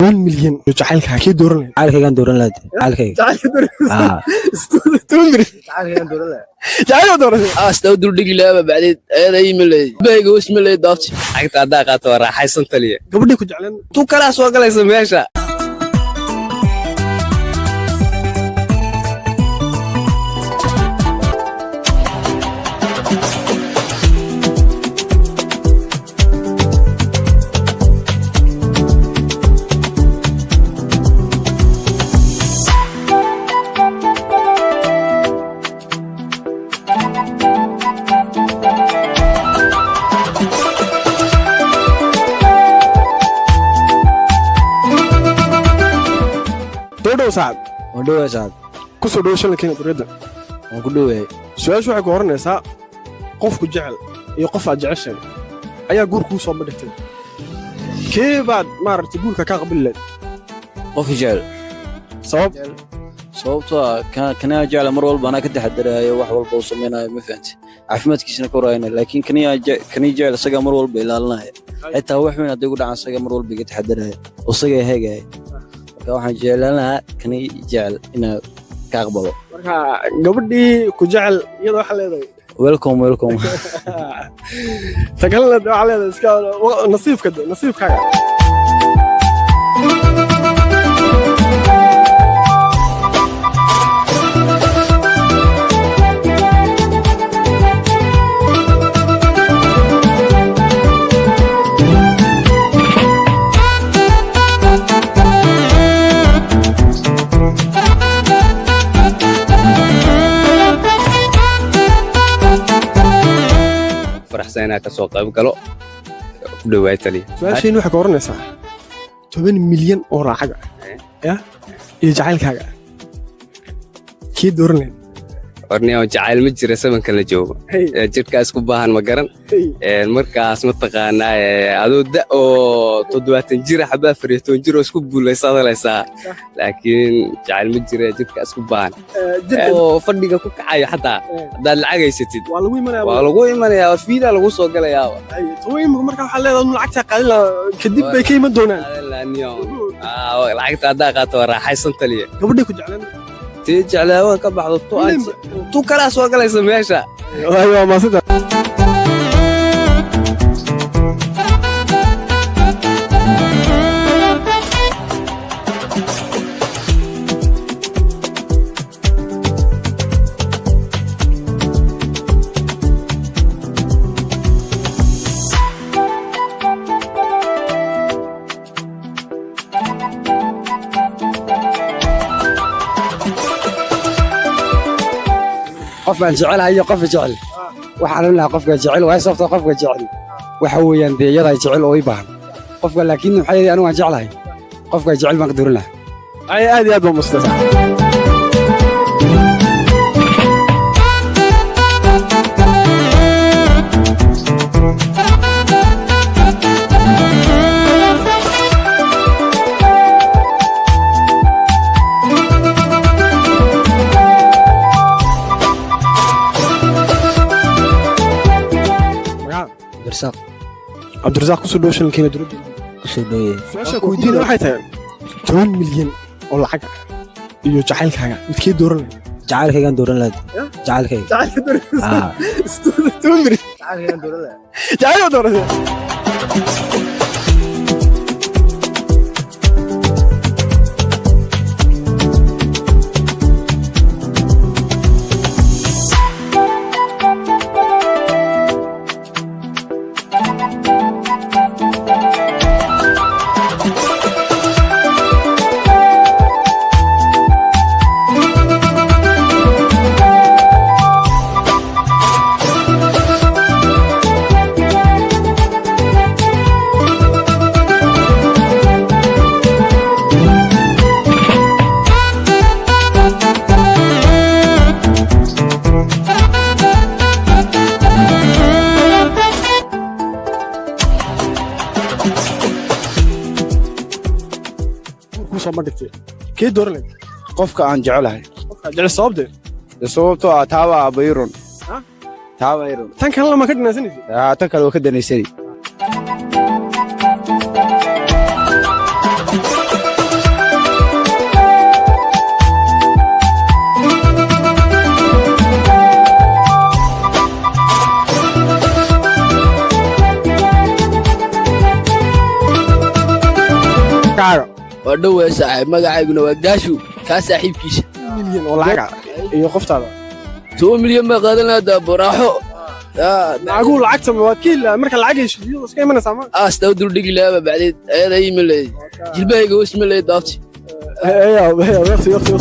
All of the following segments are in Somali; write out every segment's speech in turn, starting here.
1 مليون جعلك كي دورنا جعلك كان دورن لاد جعلك دورنا استودري جعلك كان دورن لاد جعلك دورنا استودر دقيقة بعدين أنا يملي بيجو اسمه دافش حقت عداك ترى حيصن تليه قبل كنت جعلان تو كلا سواق لا يسميها دودو صعب ودو صعب كسر دو شلون كنا بريدة ودو سؤال شو حكوا هرنا سا قف كجعل يقف جعل شيء أيها جور كوسا بدكتين كيف بعد ما رت تقول كقبل لك قف جعل صوب صوبته كان جعل مر والبا أنا كنت حدرها wax walba oo sameynaa ma fahanti caafimaadkiisana ka warayna laakiin kan jecel saga mar walba ilaalinaya xitaa wax weyn haday u dhacaan saga mar walba iga taxadaraya oo saga heegay marka waxaan jeclaanahay kan jecel ina ka aqbalo marka gabadhii ku jecel iyadoo waxa leedahay welcome tagala waxa leedahay iska nasiibkaaga فرحسينا كسوق قبل قالوا دوايت لي ماشي نوحك ورنسا 8 مليون oo raaxaga iyo jacaylkaaga kii dooranay warniyo jacayl ma jira sabanka la joogo jirkaas ku baahan ma garan markaas ma taqaanaa adoo da oo 70 jir xabaa 40 jir oo isku buulaysadaysa laakiin jacayl ma jira jirkaas ku baahan oo fadhiga ku kacayo xataa hadaad lacag haysatid waa lagu imanayaa fiida lagu soo galayaa tooyinka marka waxa leedahay lacagta qaadila kadib bay ka iman doonaan lacagta hadaa qaato raaxaysan taliye gabadhii ku jeclaan جعلها كبعض الطوال تو كلاس وقلا يسميها ايوه ما صدق قف جعل هي قف جعل waxaan la qofka jecel way sababta qofka jecel waxa weeyaan deeyada jecel oo ibaan qofka laakiin waxay anigu waan jeclahay qofka jecel ma qadarin laha ay aad iyo aad baa mustafa عبد الرزاق كسر دوشن كنا درود كسر دويه سؤال كويدين waxay tahay 10 milyan oo lacag iyo jacaylkaaga midkii dooran jacaylkaaga kan dooran laad jacaylkaaga استودري jacaylkaaga kan dooran laad jacaylkaaga dooran soo madhigtay kee dooranay qofka aan jecelahay qofka jecel sababtoo ah taaba bayron tan kale lama ka dhinaysanaysid tan kale waa ka danaysani magacaaga waa dhowaa saaxiib magacayguna waa gaashu kaa saaxiibkiisa milyan oo lacag iyo qoftaada 2 milyan baa qaadanaa boraaxo lacaguu lacagta waad ka helaa marka lacag hesho iyadoo iska imanaysaa ma aastaa dul dhigi laaba bacdeed ayada iimalay jilbahayga wasmalay daabti waqti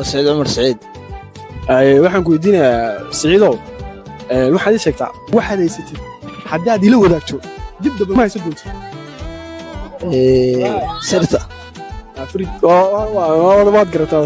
سعيد عمر سعيد waxaan ku weydiinayaa Siciidow waxaad ii sheegtaa waxaad haysatid haddii aad ila wadaagto dib daba ma haysan doonto سرطة Afrika waad garataa